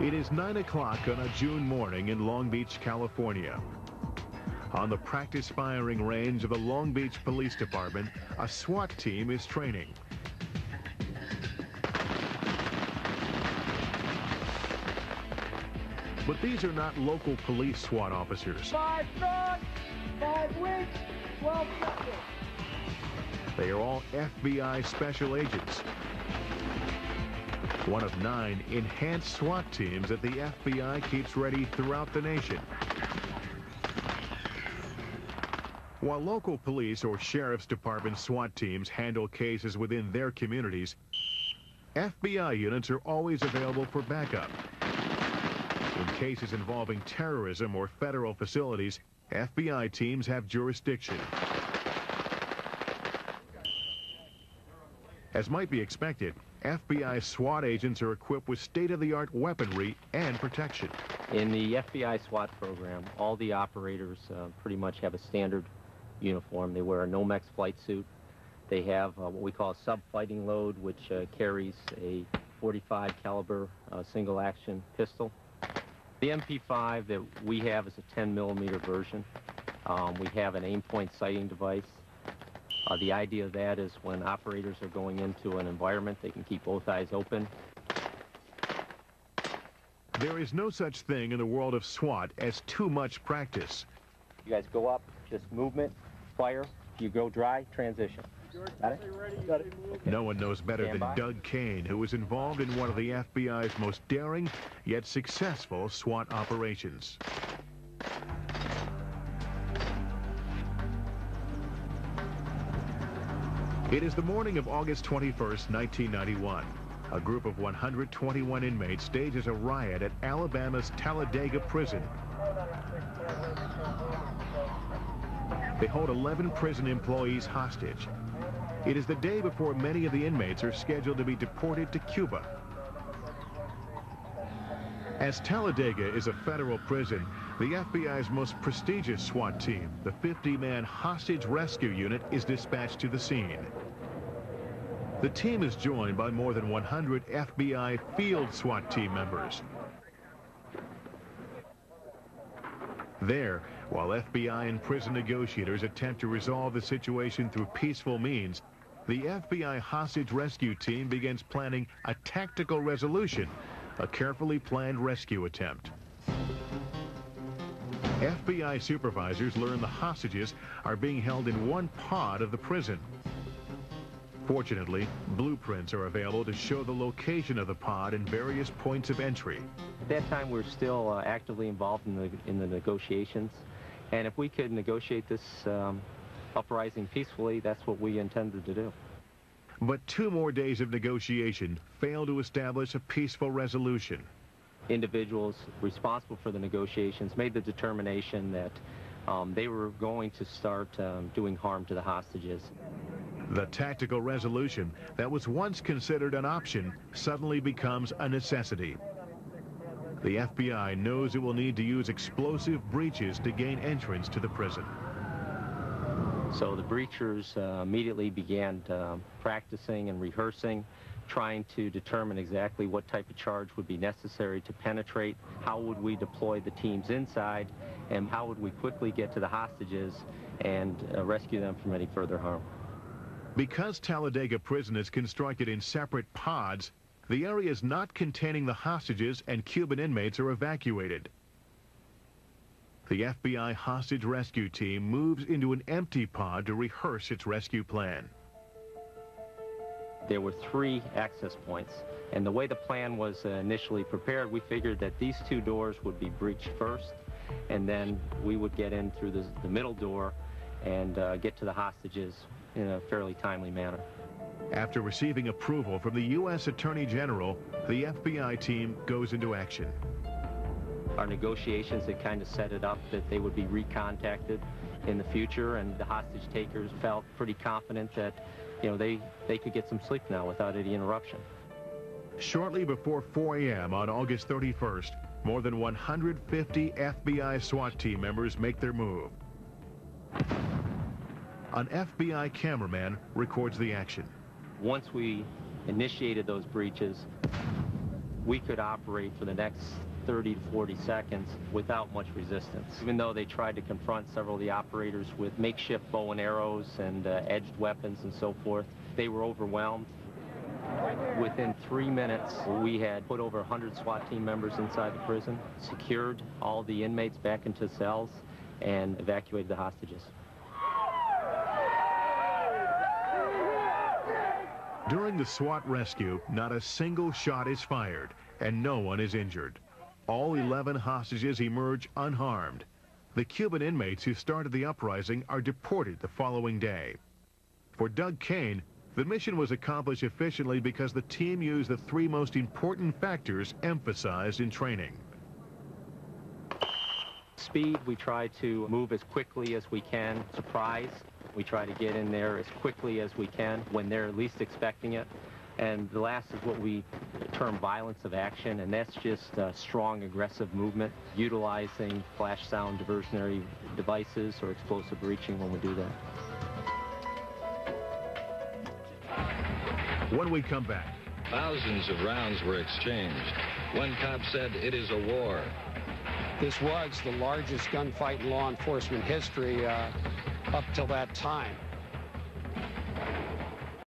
It is 9 o'clock on a June morning in Long Beach, California. On the practice firing range of the Long Beach Police Department, a SWAT team is training. But these are not local police SWAT officers. 5 front, 5 wings, 12 seconds. They are all FBI special agents. One of 9 enhanced SWAT teams that the FBI keeps ready throughout the nation. While local police or sheriff's department SWAT teams handle cases within their communities, FBI units are always available for backup. In cases involving terrorism or federal facilities, FBI teams have jurisdiction. As might be expected, FBI SWAT agents are equipped with state-of-the-art weaponry and protection. In the FBI SWAT program, all the operators pretty much have a standard uniform. They wear a Nomex flight suit. They have what we call a sub-fighting load, which carries a .45 caliber single-action pistol. The MP5 that we have is a 10mm version. We have an aim point sighting device. The idea of that is when operators are going into an environment, they can keep both eyes open. There is no such thing in the world of SWAT as too much practice. You guys go up, just movement, fire. You go dry, transition. Got it? Got it. Okay. No one knows better than Doug Kane, who was involved in one of the FBI's most daring yet successful SWAT operations. It is the morning of August 21st, 1991. A group of 121 inmates stages a riot at Alabama's Talladega prison. They hold 11 prison employees hostage. It is the day before many of the inmates are scheduled to be deported to Cuba. As Talladega is a federal prison, the FBI's most prestigious SWAT team, the 50-man hostage rescue unit, is dispatched to the scene. The team is joined by more than 100 FBI field SWAT team members. There, while FBI and prison negotiators attempt to resolve the situation through peaceful means, the FBI hostage rescue team begins planning a tactical resolution, a carefully planned rescue attempt. FBI supervisors learn the hostages are being held in one pod of the prison. Fortunately, blueprints are available to show the location of the pod and various points of entry. At that time, we're still actively involved in the negotiations, and if we could negotiate this uprising peacefully, that's what we intended to do. But 2 more days of negotiation failed to establish a peaceful resolution. Individuals responsible for the negotiations made the determination that they were going to start doing harm to the hostages. The tactical resolution that was once considered an option suddenly becomes a necessity. The FBI knows it will need to use explosive breaches to gain entrance to the prison. So the breachers immediately began practicing and rehearsing, trying to determine exactly what type of charge would be necessary to penetrate, how would we deploy the teams inside, and how would we quickly get to the hostages and rescue them from any further harm. Because Talladega prison is constructed in separate pods, the areas not containing the hostages and Cuban inmates are evacuated. The FBI hostage rescue team moves into an empty pod to rehearse its rescue plan. There were 3 access points, and the way the plan was initially prepared, we figured that these 2 doors would be breached first, and then we would get in through the middle door and get to the hostages in a fairly timely manner. After receiving approval from the U.S. Attorney General, the FBI team goes into action. Our negotiations had kind of set it up that they would be recontacted in the future, and the hostage takers felt pretty confident that, you know, they could get some sleep now without any interruption. Shortly before 4 a.m. on August 31st, more than 150 FBI SWAT team members make their move. An FBI cameraman records the action. Once we initiated those breaches, we could operate for the next 30 to 40 seconds without much resistance. Even though they tried to confront several of the operators with makeshift bow and arrows and edged weapons and so forth, they were overwhelmed. Within 3 minutes, we had put over 100 SWAT team members inside the prison, secured all the inmates back into cells, and evacuated the hostages. During the SWAT rescue, not a single shot is fired, and no one is injured. All 11 hostages emerge unharmed. The Cuban inmates who started the uprising are deported the following day. For Doug Kane, the mission was accomplished efficiently because the team used the 3 most important factors emphasized in training. Speed, we try to move as quickly as we can. Surprise, we try to get in there as quickly as we can when they're least expecting it. And the last is what we term violence of action, and that's just strong, aggressive movement, utilizing flash sound diversionary devices or explosive breaching when we do that. When we come back, thousands of rounds were exchanged. One cop said it is a war. This was the largest gunfight in law enforcement history up till that time.